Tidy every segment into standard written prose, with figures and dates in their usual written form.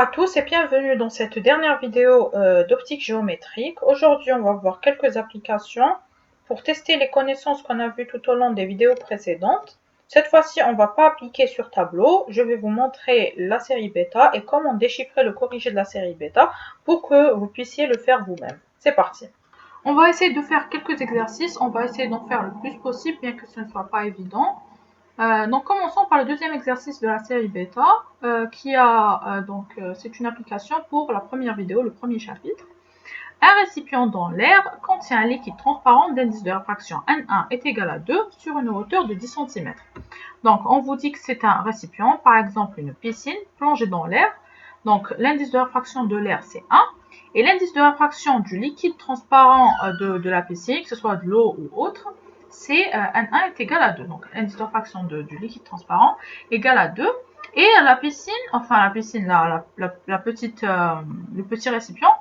à tous et bienvenue dans cette dernière vidéo d'optique géométrique. Aujourd'hui, on va voir quelques applications pour tester les connaissances qu'on a vues tout au long des vidéos précédentes. Cette fois-ci, on ne va pas appliquer sur tableau. Je vais vous montrer la série bêta et comment déchiffrer le corrigé de la série bêta pour que vous puissiez le faire vous-même. C'est parti. On va essayer de faire quelques exercices. On va essayer d'en faire le plus possible, bien que ce ne soit pas évident. Donc commençons par le deuxième exercice de la série bêta, c'est une application pour la première vidéo, le premier chapitre. Un récipient dans l'air contient un liquide transparent d'indice de réfraction N1 est égal à 2 sur une hauteur de 10 cm. Donc on vous dit que c'est un récipient, par exemple une piscine plongée dans l'air. Donc l'indice de réfraction de l'air c'est 1 et l'indice de réfraction du liquide transparent de la piscine, que ce soit de l'eau ou autre, c'est N1 est égal à 2. Donc l'indice de réfraction du liquide transparent égal à 2. Et le petit récipient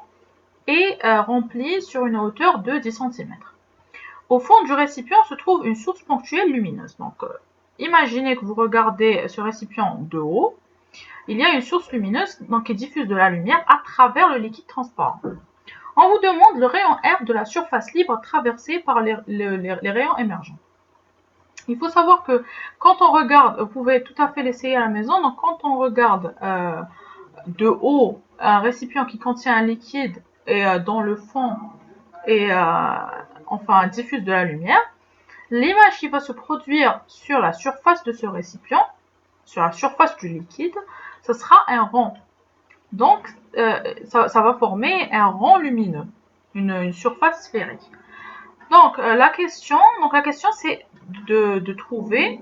est rempli sur une hauteur de 10 cm. Au fond du récipient se trouve une source ponctuelle lumineuse. Donc imaginez que vous regardez ce récipient de haut. Il y a une source lumineuse qui diffuse de la lumière à travers le liquide transparent. On vous demande le rayon R de la surface libre traversée par les rayons émergents. Il faut savoir que quand on regarde, vous pouvez tout à fait l'essayer à la maison, donc quand on regarde de haut un récipient qui contient un liquide et dans le fond diffuse de la lumière, l'image qui va se produire sur la surface de ce récipient, sur la surface du liquide, ce sera un rond. Donc, ça va former un rond lumineux, une surface sphérique. Donc, la question c'est de trouver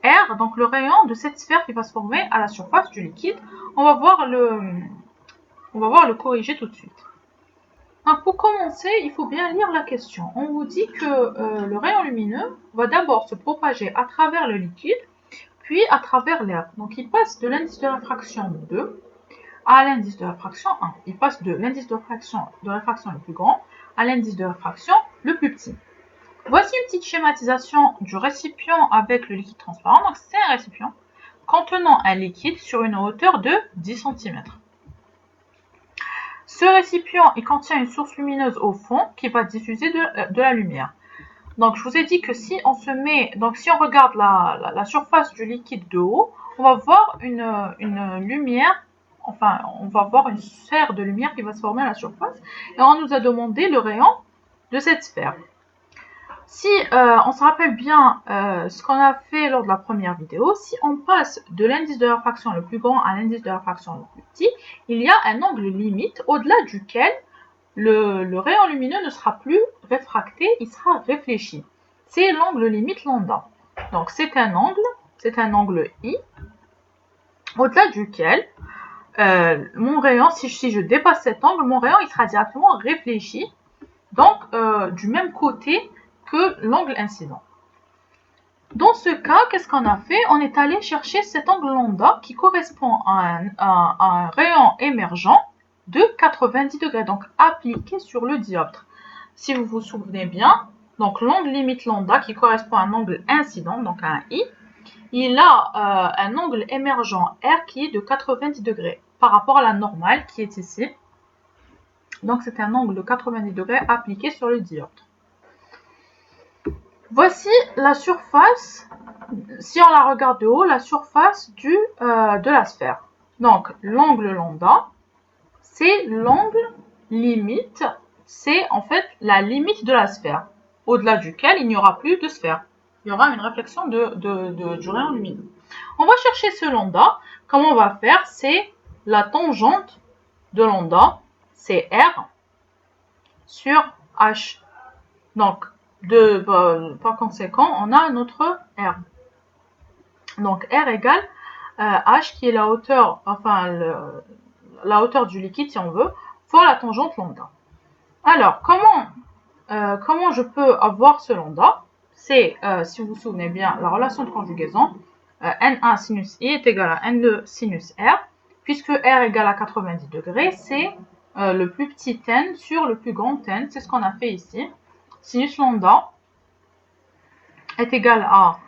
R, donc le rayon de cette sphère qui va se former à la surface du liquide. On va voir le corriger tout de suite. Donc, pour commencer, il faut bien lire la question. On vous dit que le rayon lumineux va d'abord se propager à travers le liquide, puis à travers l'air. Donc, il passe de l'indice de réfraction 2 à l'indice de réfraction 1. Il passe de l'indice de réfraction le plus grand à l'indice de réfraction le plus petit. Voici une petite schématisation du récipient avec le liquide transparent. Donc, c'est un récipient contenant un liquide sur une hauteur de 10 cm. Ce récipient, il contient une source lumineuse au fond qui va diffuser de la lumière. Donc, je vous ai dit que si on regarde la surface du liquide de haut, on va voir une lumière, on va voir une sphère de lumière qui va se former à la surface. Et on nous a demandé le rayon de cette sphère. Si on se rappelle bien ce qu'on a fait lors de la première vidéo, si on passe de l'indice de réfraction le plus grand à l'indice de réfraction le plus petit, il y a un angle limite au-delà duquel le rayon lumineux ne sera plus réfracté, il sera réfléchi. C'est l'angle limite lambda. Donc c'est un angle I, au-delà duquel mon rayon, si je dépasse cet angle, mon rayon il sera directement réfléchi, donc du même côté que l'angle incident. Dans ce cas, qu'est-ce qu'on a fait? On est allé chercher cet angle lambda qui correspond à un rayon émergent de 90 degrés, donc appliqué sur le dioptre. Si vous vous souvenez bien, donc l'angle limite lambda qui correspond à un angle incident, donc à un I, il a un angle émergent R qui est de 90 degrés par rapport à la normale qui est ici. Donc c'est un angle de 90 degrés appliqué sur le dioptre. Voici la surface, si on la regarde de haut, la surface de la sphère. Donc l'angle lambda, c'est l'angle limite, c'est en fait la limite de la sphère, au-delà duquel il n'y aura plus de sphère. Il y aura une réflexion du rayon lumineux. On va chercher ce lambda. Comment on va faire? C'est la tangente de lambda, c'est R sur H. Donc, par conséquent, on a notre R. Donc, R égale H qui est la hauteur, la hauteur du liquide, si on veut, fois la tangente lambda. Alors, comment je peux avoir ce lambda? C'est, si vous vous souvenez bien, la relation de conjugaison, N1 sinus I est égal à N2 sinus R, puisque R égale à 90 degrés, c'est le plus petit n sur le plus grand n, c'est ce qu'on a fait ici. Sinus lambda est égal à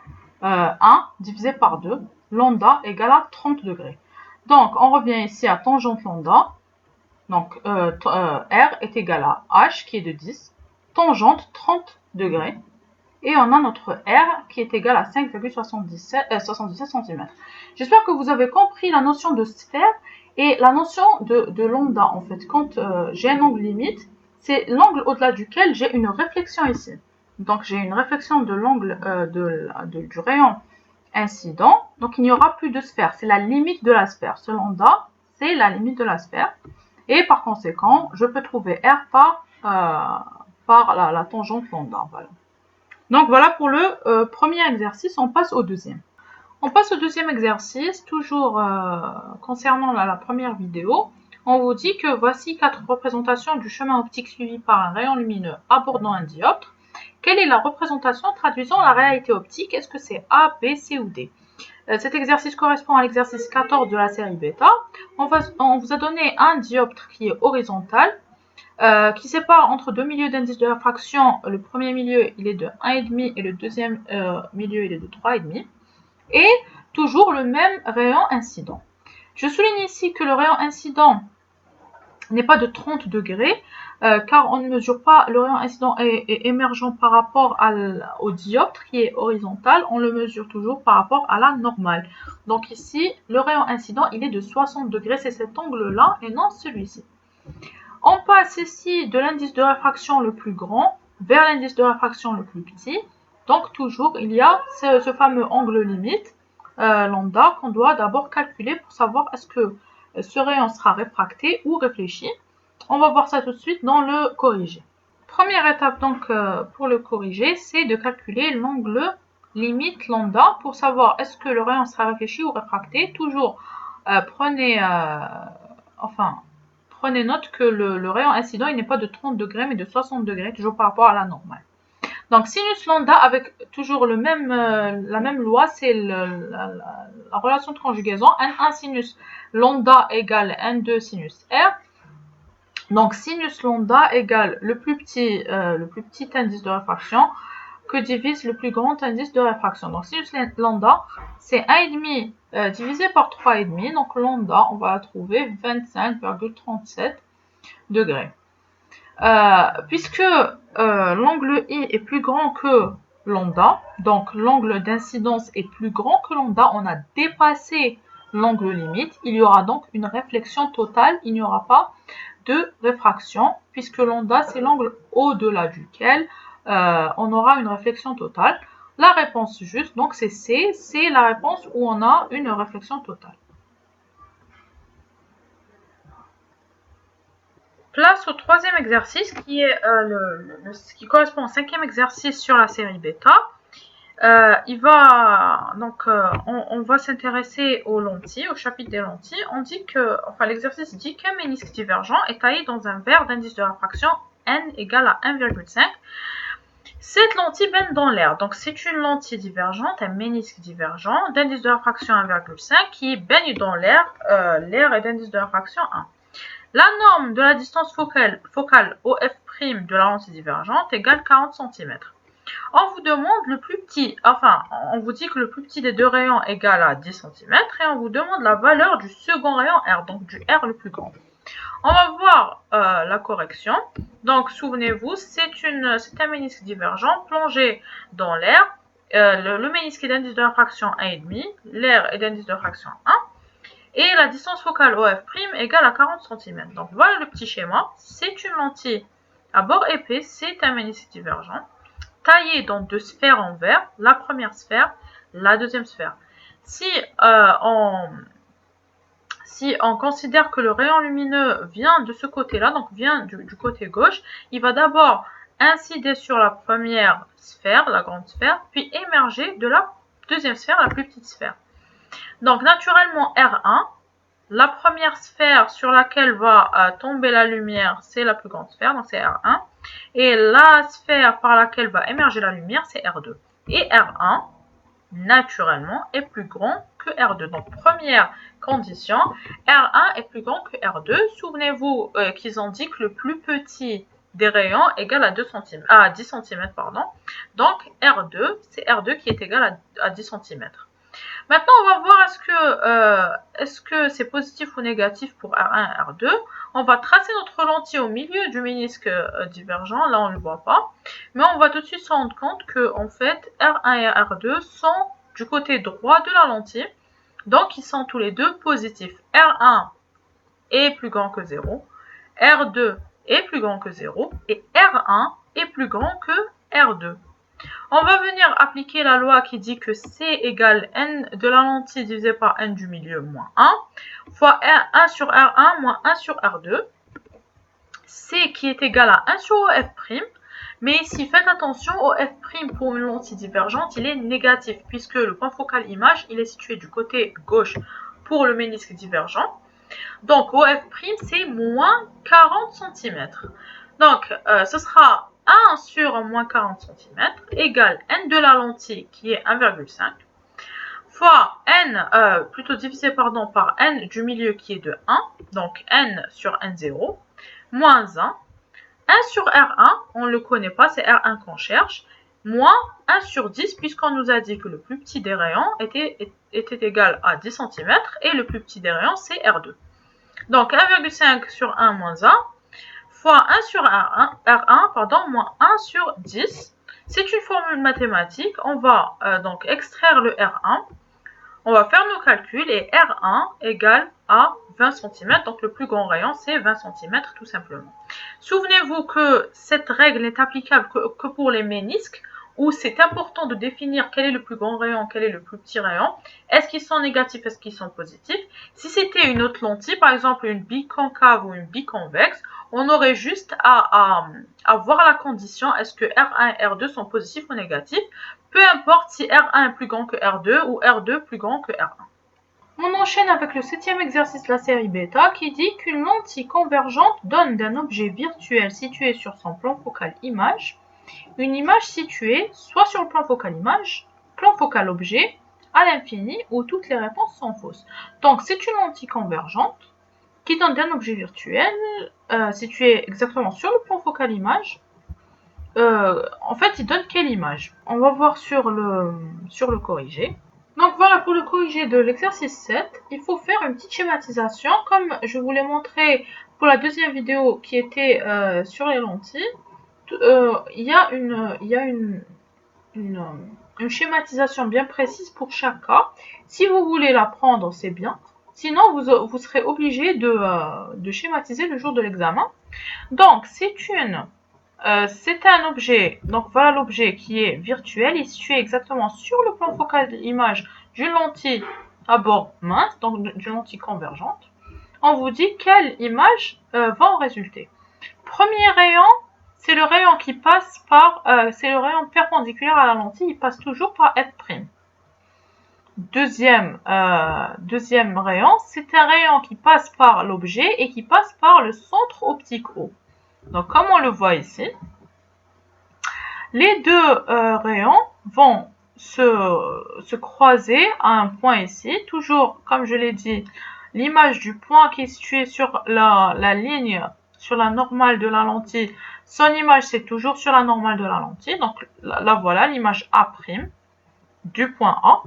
1 divisé par 2, lambda égale à 30 degrés. Donc, on revient ici à tangente lambda. Donc, R est égal à H qui est de 10, tangente 30 degrés. Et on a notre R qui est égal à 5,77 cm. J'espère que vous avez compris la notion de sphère et la notion de lambda. En fait, quand j'ai un angle limite, c'est l'angle au-delà duquel j'ai une réflexion ici. Donc j'ai une réflexion de l'angle du rayon incident. Donc il n'y aura plus de sphère. C'est la limite de la sphère. Ce lambda, c'est la limite de la sphère. Et par conséquent, je peux trouver R par la tangente lambda. Voilà. Donc voilà pour le premier exercice, on passe au deuxième. On passe au deuxième exercice, toujours concernant la première vidéo. On vous dit que voici 4 représentations du chemin optique suivi par un rayon lumineux abordant un dioptre. Quelle est la représentation traduisant la réalité optique? Est-ce que c'est A, B, C ou D? Cet exercice correspond à l'exercice 14 de la série bêta. On vous a donné un dioptre qui est horizontal, qui sépare entre deux milieux d'indice de réfraction. Le premier milieu, il est de 1,5 et le deuxième milieu, il est de 3,5. Et toujours le même rayon incident. Je souligne ici que le rayon incident n'est pas de 30 degrés, car on ne mesure pas le rayon incident est émergent par rapport au dioptre qui est horizontal, on le mesure toujours par rapport à la normale. Donc ici, le rayon incident, il est de 60 degrés, c'est cet angle-là et non celui-ci. On passe ici de l'indice de réfraction le plus grand vers l'indice de réfraction le plus petit. Donc toujours, il y a ce fameux angle limite, lambda, qu'on doit d'abord calculer pour savoir est-ce que ce rayon sera réfracté ou réfléchi. On va voir ça tout de suite dans le corrigé. Première étape donc pour le corrigé, c'est de calculer l'angle limite lambda pour savoir est-ce que le rayon sera réfléchi ou réfracté. Toujours prenez note que le rayon incident, il n'est pas de 30 degrés, mais de 60 degrés, toujours par rapport à la normale. Donc, sinus lambda, avec toujours la même loi, c'est la relation de conjugaison. N1 sinus lambda égale N2 sinus R. Donc, sinus lambda égale le plus petit indice de réfraction que divise le plus grand indice de réfraction. Donc, sinus lambda, c'est 1,5 divisé par 3,5. Donc, lambda, on va trouver 25,37 degrés. Puisque l'angle I est plus grand que lambda, donc l'angle d'incidence est plus grand que lambda, on a dépassé l'angle limite, il y aura donc une réflexion totale, il n'y aura pas de réfraction, puisque lambda c'est l'angle au-delà duquel on aura une réflexion totale. La réponse juste, donc c'est C, c'est la réponse où on a une réflexion totale. Place au troisième exercice qui est qui correspond au cinquième exercice sur la série bêta. On va s'intéresser aux lentilles, au chapitre des lentilles. L'exercice dit qu'un ménisque divergent est taillé dans un verre d'indice de réfraction n égale à 1,5. Cette lentille baigne dans l'air. Donc c'est une lentille divergente, un ménisque divergent d'indice de réfraction 1,5 qui baigne dans l'air. L'air est d'indice de réfraction 1. La norme de la distance focale OF' de la lentille divergente égale 40 cm. On vous demande le plus petit, on vous dit que le plus petit des deux rayons égale à 10 cm et on vous demande la valeur du second rayon R, donc du R le plus grand. On va voir la correction. Donc souvenez-vous, c'est un ménisque divergent plongé dans l'air. Le ménisque est d'indice de réfraction 1,5, l'air est d'indice de réfraction 1. Et la distance focale OF' égale à 40 cm. Donc voilà le petit schéma. C'est une lentille à bord épais, c'est un ménisque divergent, taillé dans deux sphères en verre, la première sphère, la deuxième sphère. Si on considère que le rayon lumineux vient de ce côté-là, donc vient du côté gauche, il va d'abord incider sur la première sphère, la grande sphère, puis émerger de la deuxième sphère, la plus petite sphère. Donc naturellement R1, la première sphère sur laquelle va tomber la lumière, c'est la plus grande sphère, donc c'est R1. Et la sphère par laquelle va émerger la lumière, c'est R2. Et R1, naturellement, est plus grand que R2. Donc première condition, R1 est plus grand que R2. Souvenez-vous qu'ils indiquent le plus petit des rayons égale à 10 cm. Donc R2, c'est R2 qui est égal à 10 cm. Maintenant, on va voir est-ce que c'est positif ou négatif pour R1 et R2. On va tracer notre lentille au milieu du ménisque divergent. Là, on ne le voit pas. Mais on va tout de suite se rendre compte que, en fait, R1 et R2 sont du côté droit de la lentille. Donc, ils sont tous les deux positifs. R1 est plus grand que 0. R2 est plus grand que 0. Et R1 est plus grand que R2. On va venir appliquer la loi qui dit que C égale N de la lentille divisé par N du milieu moins 1 fois 1 sur R1 moins 1 sur R2. C qui est égal à 1 sur OF'. Mais ici, faites attention, OF' pour une lentille divergente, il est négatif puisque le point focal image, il est situé du côté gauche pour le ménisque divergent. Donc, OF' c'est moins 40 cm. Donc, ce sera 1 sur moins 40 cm égale N de la lentille qui est 1,5 fois N, plutôt divisé par N du milieu qui est de 1, donc N sur N0, moins 1. 1 sur R1, on ne le connaît pas, c'est R1 qu'on cherche, moins 1 sur 10, puisqu'on nous a dit que le plus petit des rayons était égal à 10 cm, et le plus petit des rayons, c'est R2. Donc 1,5 sur 1 moins 1, fois 1 sur R1, moins 1 sur 10. C'est une formule mathématique. On va donc extraire le R1. On va faire nos calculs et R1 égale à 20 cm. Donc le plus grand rayon, c'est 20 cm tout simplement. Souvenez-vous que cette règle n'est applicable que pour les ménisques, où c'est important de définir quel est le plus grand rayon, quel est le plus petit rayon. Est-ce qu'ils sont négatifs, est-ce qu'ils sont positifs? Si c'était une autre lentille, par exemple une biconcave ou une biconvexe, on aurait juste à voir la condition, est-ce que R1 et R2 sont positifs ou négatifs, peu importe si R1 est plus grand que R2 ou R2 plus grand que R1. On enchaîne avec le 7e exercice de la série bêta qui dit qu'une lentille convergente donne d'un objet virtuel situé sur son plan focal image une image située soit sur le plan focal image, plan focal objet, à l'infini, où toutes les réponses sont fausses. Donc c'est une lentille convergente qui donne d'un objet virtuel situé exactement sur le plan focal image. En fait, il donne quelle image? On va voir sur le corrigé. Donc voilà, pour le corrigé de l'exercice 7, il faut faire une petite schématisation, comme je vous l'ai montré pour la deuxième vidéo qui était sur les lentilles. Il y a une schématisation bien précise pour chaque cas. Si vous voulez la prendre, c'est bien. Sinon, vous serez obligé de schématiser le jour de l'examen. Donc, c'est un objet, donc voilà l'objet qui est virtuel, il est situé exactement sur le plan focal de l'image d'une lentille à bord mince, donc d'une lentille convergente. On vous dit quelle image va en résulter. Premier rayon, c'est le rayon qui passe c'est le rayon perpendiculaire à la lentille, il passe toujours par F'. Deuxième rayon, c'est un rayon qui passe par l'objet et qui passe par le centre optique O. Donc, comme on le voit ici, les deux rayons vont se croiser à un point ici. Toujours, comme je l'ai dit, l'image du point qui est situé sur la ligne, sur la normale de la lentille, son image c'est toujours sur la normale de la lentille. Donc là voilà, l'image A' du point A.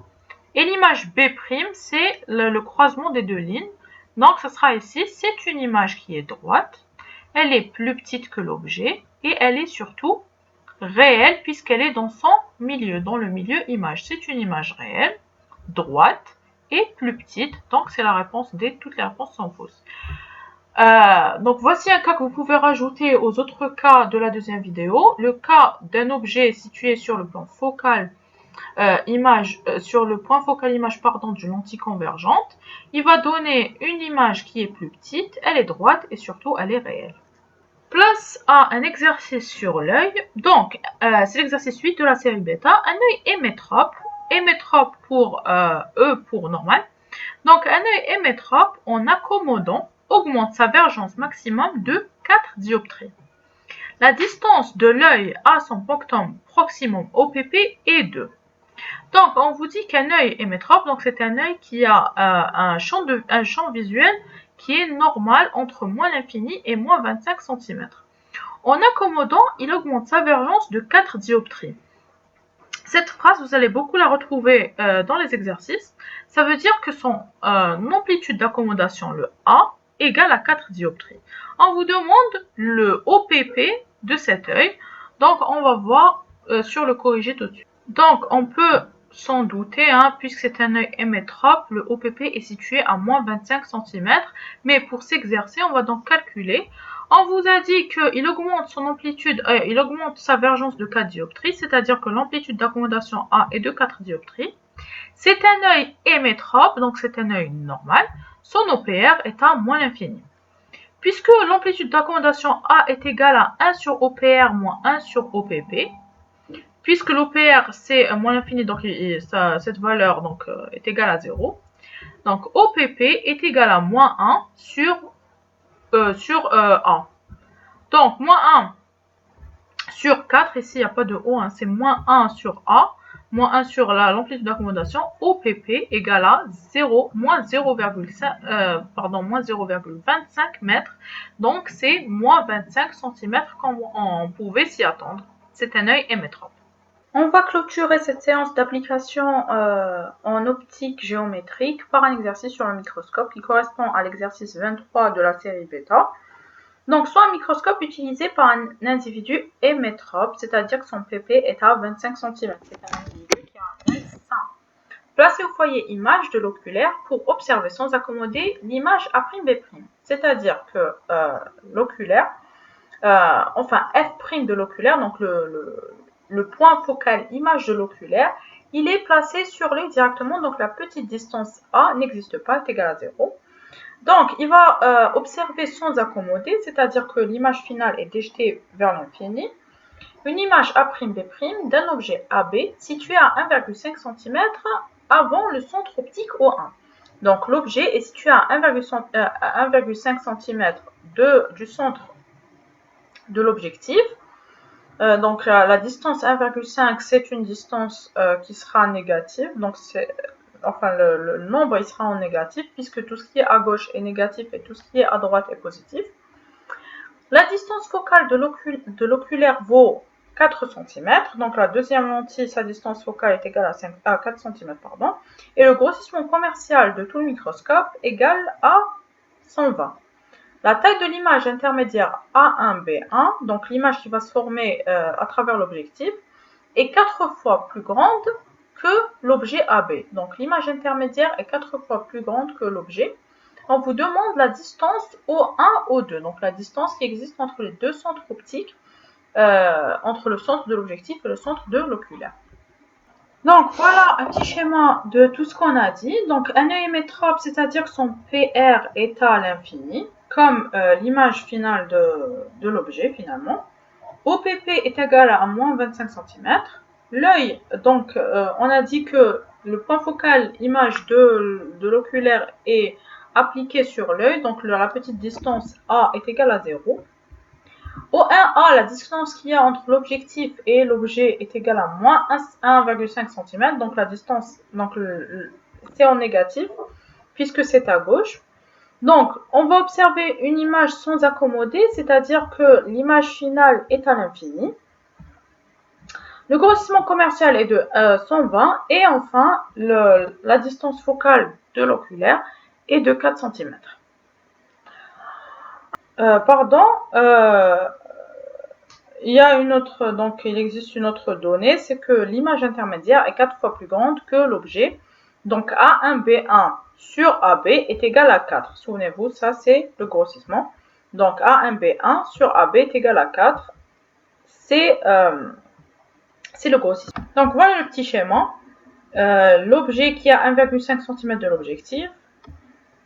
Et l'image B', c'est le croisement des deux lignes. Donc ça sera ici, c'est une image qui est droite. Elle est plus petite que l'objet et elle est surtout réelle puisqu'elle est dans son milieu, dans le milieu image. C'est une image réelle, droite et plus petite. Donc c'est la réponse D, toutes les réponses sont fausses. Donc voici un cas que vous pouvez rajouter aux autres cas de la deuxième vidéo. Le cas d'un objet situé sur le plan focal sur le point focal image d'une lentille convergente, il va donner une image qui est plus petite, elle est droite et surtout elle est réelle. Place à un exercice sur l'œil. Donc, c'est l'exercice 8 de la série bêta. Un œil hémétrope. Hémétrope pour E pour normal. Donc, un œil hémétrope, en accommodant, augmente sa vergence maximum de 4 dioptries. La distance de l'œil à son punctum proximum OPP est 2. Donc, on vous dit qu'un œil hémétrope, donc c'est un œil qui a un champ visuel qui est normal entre moins l'infini et moins 25 cm. En accommodant, il augmente sa vergence de 4 dioptries. Cette phrase, vous allez beaucoup la retrouver dans les exercices. Ça veut dire que son amplitude d'accommodation, le A, égale à 4 dioptries. On vous demande le OPP de cet œil. Donc, on va voir sur le corrigé tout-dessus. Donc, on peut s'en douter, hein, puisque c'est un œil hémétrope, le OPP est situé à moins 25 cm. Mais pour s'exercer, on va donc calculer. On vous a dit qu'il augmente son amplitude, il augmente sa vergence de 4 dioptries, c'est-à-dire que l'amplitude d'accommodation A est de 4 dioptries. C'est un œil hémétrope, donc c'est un œil normal. Son OPR est à moins l'infini. Puisque l'amplitude d'accommodation A est égale à 1 sur OPR moins 1 sur OPP, puisque l'OPR c'est moins l'infini, donc cette valeur donc, est égale à 0, donc OPP est égal à moins 1 sur A. Donc, moins 1 sur 4, ici il n'y a pas de O, hein, c'est moins 1 sur A, moins 1 sur l'amplitude d'accommodation, OPP égale à 0, moins 0,25 mètres, donc c'est moins 25 cm comme on pouvait s'y attendre. C'est un œil hémétrope. On va clôturer cette séance d'application en optique géométrique par un exercice sur le microscope qui correspond à l'exercice 23 de la série bêta. Donc, soit un microscope utilisé par un individu hémétrope, c'est-à-dire que son PP est à 25 cm. C'est un individu qui a un œil sain. Placé au foyer image de l'oculaire pour observer sans accommoder l'image A'B'. C'est-à-dire que l'oculaire, enfin F' de l'oculaire, donc le point focal image de l'oculaire, il est placé sur l'œil directement, donc la petite distance A n'existe pas, est égale à 0. Donc, il va observer sans accommoder, c'est-à-dire que l'image finale est déjetée vers l'infini, une image A'B' d'un objet AB situé à 1,5 cm avant le centre optique O1. Donc, l'objet est situé à 1,5 cm du centre de l'objectif. Donc, la distance 1,5, c'est une distance qui sera négative. Donc, enfin, le nombre il sera en négatif puisque tout ce qui est à gauche est négatif et tout ce qui est à droite est positif. La distance focale de l'oculaire vaut 4 cm. Donc la deuxième lentille, sa distance focale est égale à 4 cm. Pardon, et le grossissement commercial de tout le microscope égale à 120. La taille de l'image intermédiaire A1B1, donc l'image qui va se former à travers l'objectif, est 4 fois plus grande que l'objet AB. Donc l'image intermédiaire est 4 fois plus grande que l'objet. On vous demande la distance O1, O2, donc la distance qui existe entre les deux centres optiques, entre le centre de l'objectif et le centre de l'oculaire. Donc voilà un petit schéma de tout ce qu'on a dit. Donc un œil hémétrope, c'est-à-dire que son PR est à l'infini, comme l'image finale de l'objet finalement. OPP est égal à moins 25 cm. L'œil, donc on a dit que le point focal image de l'oculaire est appliqué sur l'œil, donc la petite distance A est égale à 0. Au 1A, la distance qu'il y a entre l'objectif et l'objet est égale à moins 1,5 cm, donc la distance, donc c'est en négatif, puisque c'est à gauche. Donc, on va observer une image sans accommoder, c'est-à-dire que l'image finale est à l'infini. Le grossissement commercial est de 120 et enfin, la distance focale de l'oculaire est de 4 cm. Il existe une autre donnée, c'est que l'image intermédiaire est 4 fois plus grande que l'objet. Donc A1B1 sur AB est égal à 4. Souvenez-vous, ça c'est le grossissement. Donc A1B1 sur AB est égal à 4. C'est le grossissement. Donc voilà le petit schéma. L'objet qui a 1,5 cm de l'objectif.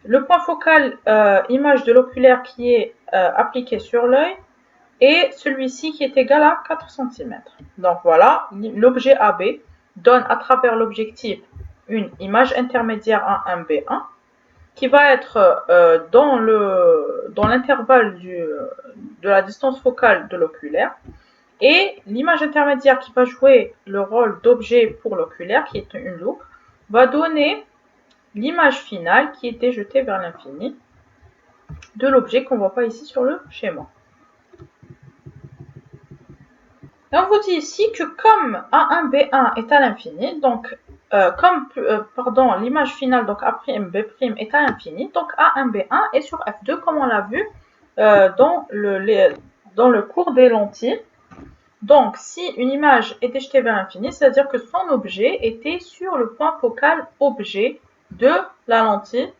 Le point focal image de l'oculaire qui est appliqué sur l'œil. Et celui-ci qui est égal à 4 cm. Donc voilà, l'objet AB donne à travers l'objectif une image intermédiaire à 1B1 qui va être dans l'intervalle de la distance focale de l'oculaire. Et l'image intermédiaire qui va jouer le rôle d'objet pour l'oculaire, qui est une loupe, va donner l'image finale qui était jetée vers l'infini de l'objet qu'on ne voit pas ici sur le schéma. Et on vous dit ici que comme A1, B1 est à l'infini, donc l'image finale, donc A', B' est à l'infini, donc A1, B1 est sur F2, comme on l'a vu dans le cours des lentilles. Donc, si une image était jetée vers l'infini, c'est-à-dire que son objet était sur le point focal objet de la lentille,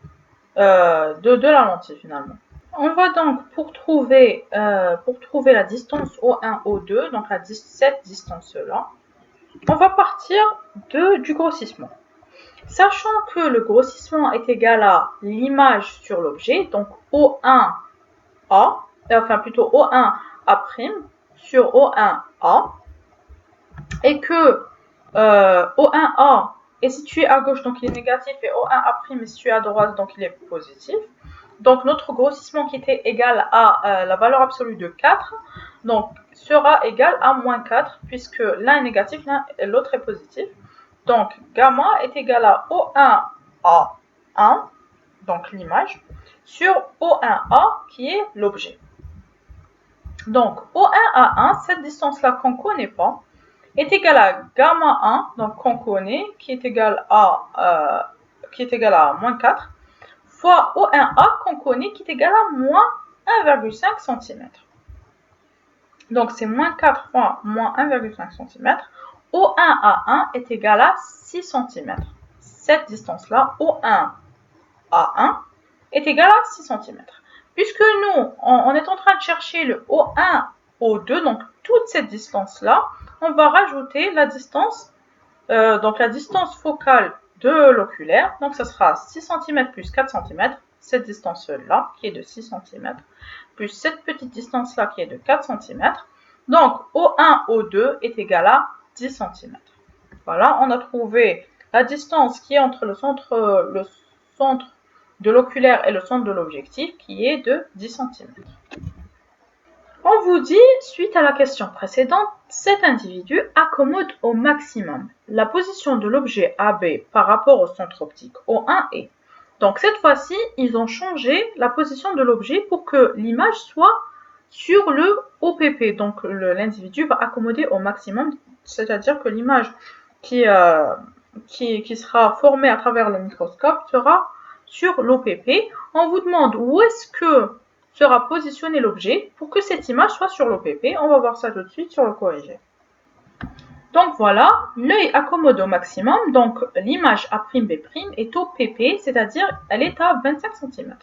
de la lentille finalement. On va donc, pour trouver la distance O1, O2, donc cette distance-là, on va partir du grossissement. Sachant que le grossissement est égal à l'image sur l'objet, donc O1A, enfin plutôt O1A' sur O1A, et que O1A est situé à gauche, donc il est négatif, et O1A' est situé à droite, donc il est positif. Donc notre grossissement qui était égal à la valeur absolue de 4, donc sera égal à moins 4, puisque l'un est négatif, l'autre est positif. Donc gamma est égal à O1A1, donc l'image, sur O1A qui est l'objet. Donc O1A1, cette distance-là qu'on ne connaît pas, est égale à gamma 1, donc qu'on connaît, qui est égal à moins 4, fois O1A qu'on connaît, qui est égal à moins 1,5 cm. Donc c'est moins 4 fois moins 1,5 cm. O1A1 est égal à 6 cm. Cette distance-là, O1A1, est égale à 6 cm. Puisque nous, on est en train de chercher le O1, O2, donc toute cette distance-là, on va rajouter la distance, donc la distance focale de l'oculaire, donc ça sera 6 cm plus 4 cm, cette distance-là qui est de 6 cm, plus cette petite distance-là qui est de 4 cm, donc O1, O2 est égal à 10 cm. Voilà, on a trouvé la distance qui est entre le centre de l'oculaire et le centre de l'objectif qui est de 10 cm. On vous dit, suite à la question précédente, cet individu accommode au maximum la position de l'objet AB par rapport au centre optique O1 et. Donc cette fois-ci, ils ont changé la position de l'objet pour que l'image soit sur le OPP. Donc l'individu va accommoder au maximum, c'est-à-dire que l'image qui sera formée à travers le microscope sera sur l'OPP. On vous demande où est-ce que sera positionné l'objet pour que cette image soit sur l'OPP. On va voir ça tout de suite sur le corrigé. Donc voilà, l'œil accommode au maximum, donc l'image A'B' est au PP, c'est-à-dire elle est à 25 cm.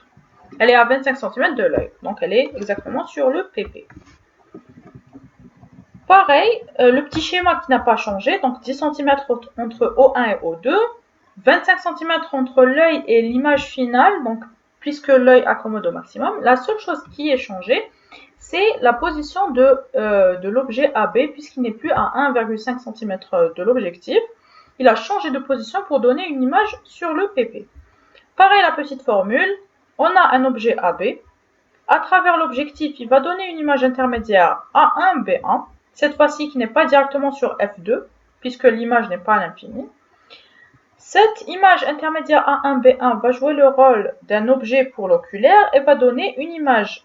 Elle est à 25 cm de l'œil, donc elle est exactement sur le PP. Pareil, le petit schéma qui n'a pas changé, donc 10 cm entre O1 et O2, 25 cm entre l'œil et l'image finale, donc puisque l'œil accommode au maximum. La seule chose qui est changée, c'est la position de l'objet AB, puisqu'il n'est plus à 1,5 cm de l'objectif. Il a changé de position pour donner une image sur le PP. Pareil, la petite formule, on a un objet AB. À travers l'objectif, il va donner une image intermédiaire A1, B1, cette fois-ci qui n'est pas directement sur F2, puisque l'image n'est pas à l'infini. Cette image intermédiaire A1-B1 va jouer le rôle d'un objet pour l'oculaire et va donner une image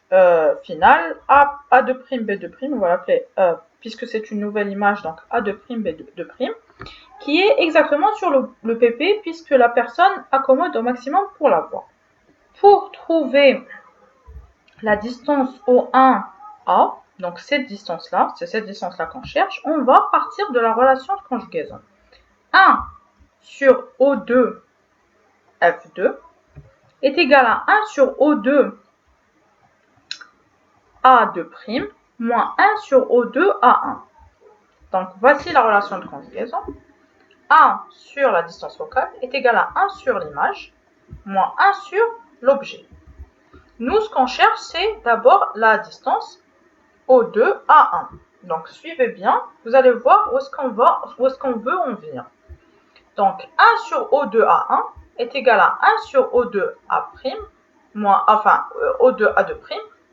finale A2', B2', on va l'appeler, puisque c'est une nouvelle image, donc A2', B2', qui est exactement sur le PP, puisque la personne accommode au maximum pour la voir. Pour trouver la distance O1A, donc cette distance-là, c'est cette distance-là qu'on cherche, on va partir de la relation de conjugaison. 1 sur O2 F2 est égal à 1 sur O2 A2' moins 1 sur O2 A1. Donc voici la relation de conjugaison. 1 sur la distance focale est égal à 1 sur l'image moins 1 sur l'objet. Nous, ce qu'on cherche, c'est d'abord la distance O2 A1. Donc suivez bien, vous allez voir où est-ce qu'on veut en venir. Donc 1 sur O2A1 est égal à 1 sur O2A', O2A2',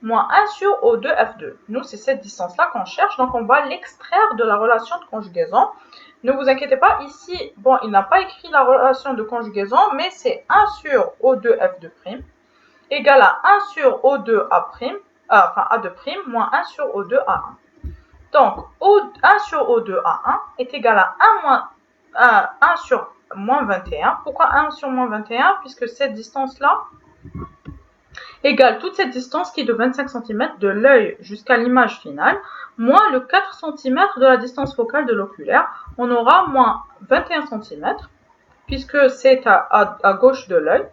moins 1 sur O2F2. Nous, c'est cette distance-là qu'on cherche, donc on va l'extraire de la relation de conjugaison. Ne vous inquiétez pas, ici, bon, il n'a pas écrit la relation de conjugaison, mais c'est 1 sur O2F2' égal à 1 sur O2A', A2', moins 1 sur O2A1. Donc, 1 sur O2A1 est égal à 1 sur moins 21. Pourquoi 1 sur moins 21? Puisque cette distance-là égale toute cette distance qui est de 25 cm de l'œil jusqu'à l'image finale, moins le 4 cm de la distance focale de l'oculaire. On aura moins 21 cm, puisque c'est à gauche de l'œil,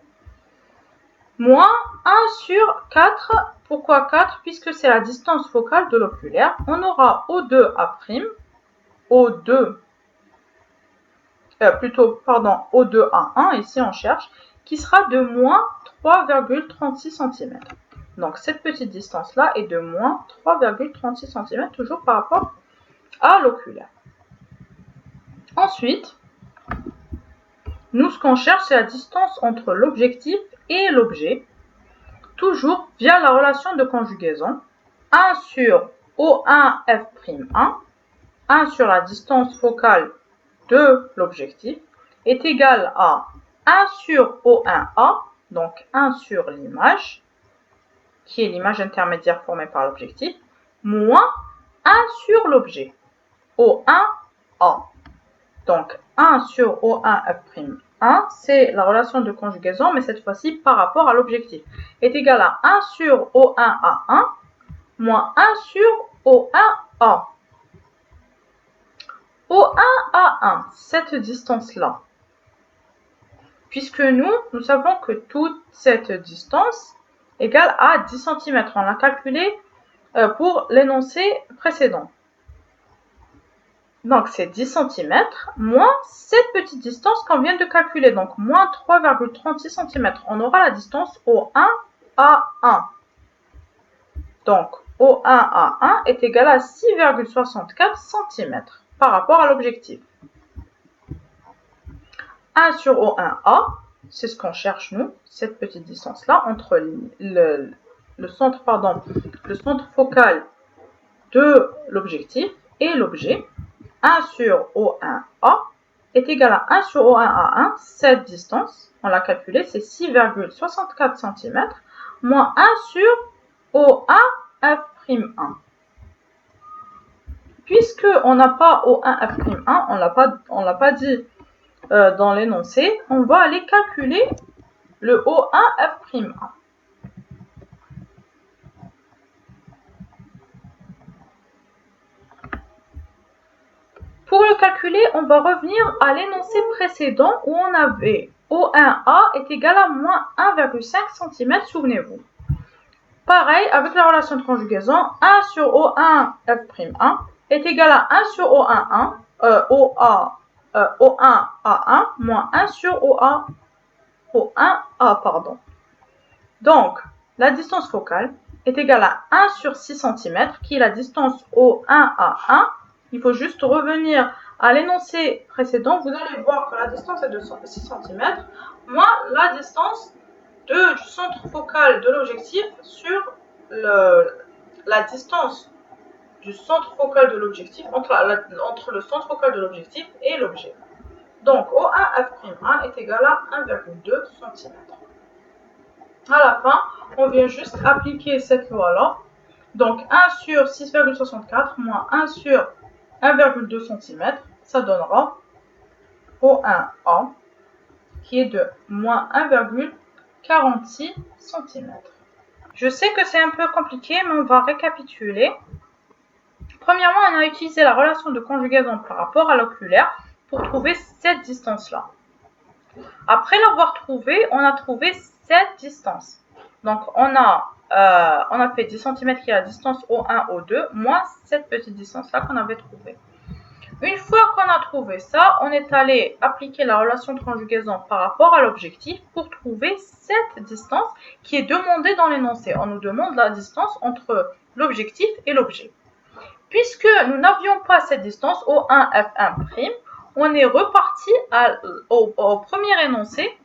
moins 1 sur 4. Pourquoi 4? Puisque c'est la distance focale de l'oculaire. On aura O2A', O2A1, ici on cherche, qui sera de moins 3,36 cm. Donc cette petite distance-là est de moins 3,36 cm, toujours par rapport à l'oculaire. Ensuite, nous, ce qu'on cherche, c'est la distance entre l'objectif et l'objet, toujours via la relation de conjugaison. 1 sur O1F'1, 1 sur la distance focale de l'objectif, est égal à 1 sur O1A, donc 1 sur l'image, qui est l'image intermédiaire formée par l'objectif, moins 1 sur l'objet, O1A. Donc 1 sur O1F'1, c'est la relation de conjugaison, mais cette fois-ci par rapport à l'objectif, est égal à 1 sur O1A1 moins 1 sur O1A. O1A1, cette distance-là, puisque nous savons que toute cette distance égale à 10 cm. On l'a calculé pour l'énoncé précédent. Donc, c'est 10 cm moins cette petite distance qu'on vient de calculer, donc moins 3,36 cm. On aura la distance O1A1. Donc, O1A1 est égal à 6,64 cm par rapport à l'objectif. 1 sur O1A, c'est ce qu'on cherche nous, cette petite distance-là, entre le centre focal de l'objectif et l'objet. 1 sur O1A est égal à 1 sur O1A1, cette distance, on l'a calculée, c'est 6,64 cm, moins 1 sur O1F'1. Puisqu'on n'a pas O1F'1, on l'a pas dit dans l'énoncé, on va aller calculer le O1F'1. Pour le calculer, on va revenir à l'énoncé précédent où on avait O1A est égal à moins 1,5 cm, souvenez-vous. Pareil, avec la relation de conjugaison, 1 sur O1F'1 est égal à 1 sur O1A1 moins 1 sur O1A, pardon. Donc, la distance focale est égale à 1 sur 6 cm, qui est la distance O1A1. Il faut juste revenir à l'énoncé précédent. Vous allez voir que la distance est de 6 cm, moins la distance du centre focal de l'objectif sur la distance du centre focal de l'objectif, entre le centre focal de l'objectif et l'objet. Donc, O1F'1 est égal à 1,2 cm. À la fin, on vient juste appliquer cette loi-là. Donc, 1 sur 6,64 moins 1 sur 1,2 cm, ça donnera O1A, qui est de moins 1,46 cm. Je sais que c'est un peu compliqué, mais on va récapituler. Premièrement, on a utilisé la relation de conjugaison par rapport à l'oculaire pour trouver cette distance-là. Après l'avoir trouvée, on a trouvé cette distance. Donc, on a fait 10 cm qui est la distance O1, O2, moins cette petite distance-là qu'on avait trouvée. Une fois qu'on a trouvé ça, on est allé appliquer la relation de conjugaison par rapport à l'objectif pour trouver cette distance qui est demandée dans l'énoncé. On nous demande la distance entre l'objectif et l'objet. Puisque nous n'avions pas cette distance O1F1', on est reparti au premier énoncé.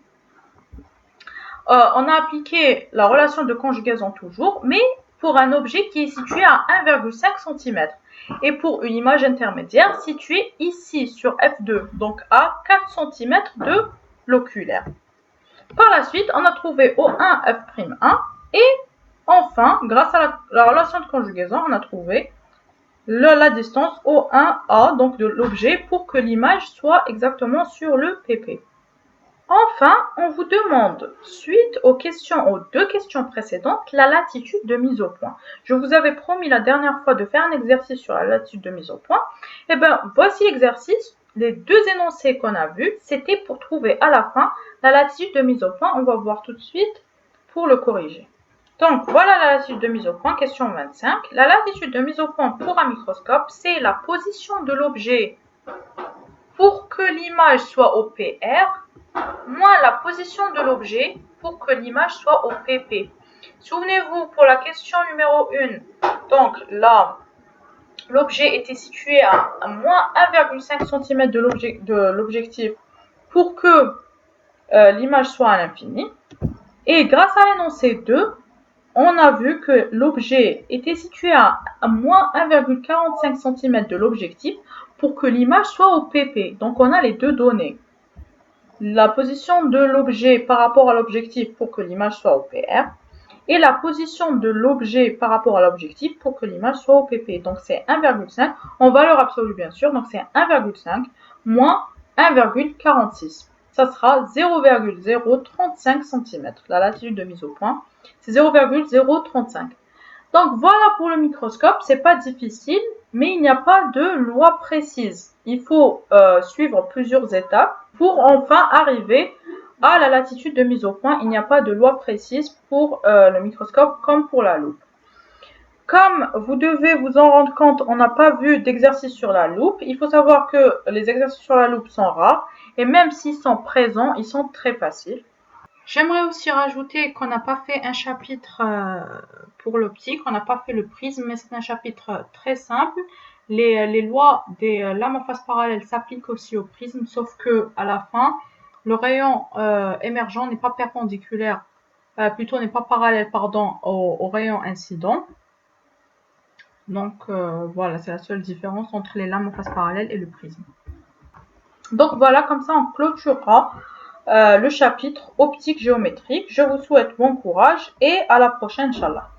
On a appliqué la relation de conjugaison toujours, mais pour un objet qui est situé à 1,5 cm et pour une image intermédiaire située ici sur F2, donc à 4 cm de l'oculaire. Par la suite, on a trouvé O1F'1 et enfin, grâce à la relation de conjugaison, on a trouvé la distance O1A, donc de l'objet, pour que l'image soit exactement sur le PP. Enfin, on vous demande, suite aux deux questions précédentes, la latitude de mise au point. Je vous avais promis la dernière fois de faire un exercice sur la latitude de mise au point. Eh bien, voici l'exercice. Les deux énoncés qu'on a vus, c'était pour trouver à la fin la latitude de mise au point. On va voir tout de suite pour le corriger. Donc, voilà la latitude de mise au point, question 25. La latitude de mise au point pour un microscope, c'est la position de l'objet pour que l'image soit au PR, moins la position de l'objet pour que l'image soit au PP. Souvenez-vous, pour la question numéro 1, donc là, l'objet était situé à moins 1,5 cm de l'objectif pour que l'image soit à l'infini. Et grâce à l'énoncé 2, on a vu que l'objet était situé à moins 1,45 cm de l'objectif pour que l'image soit au PP. Donc on a les deux données. La position de l'objet par rapport à l'objectif pour que l'image soit au PR et la position de l'objet par rapport à l'objectif pour que l'image soit au PP. Donc c'est 1,5 en valeur absolue bien sûr, donc c'est 1,5 moins 1,46. Ça sera 0,035 cm. La latitude de mise au point, c'est 0,035. Donc voilà pour le microscope, c'est pas difficile, mais il n'y a pas de loi précise. Il faut suivre plusieurs étapes pour enfin arriver à la latitude de mise au point. Il n'y a pas de loi précise pour le microscope comme pour la loupe. Comme vous devez vous en rendre compte, on n'a pas vu d'exercice sur la loupe. Il faut savoir que les exercices sur la loupe sont rares et même s'ils sont présents, ils sont très faciles. J'aimerais aussi rajouter qu'on n'a pas fait un chapitre pour l'optique, on n'a pas fait le prisme, mais c'est un chapitre très simple. Les lois des lames en face parallèle s'appliquent aussi au prisme, sauf que à la fin, le rayon émergent n'est pas perpendiculaire, plutôt n'est pas parallèle, pardon, au rayon incident. Donc voilà, c'est la seule différence entre les lames en face parallèle et le prisme. Donc voilà, comme ça on clôturera le chapitre optique géométrique. Je vous souhaite bon courage et à la prochaine, Inch'Allah.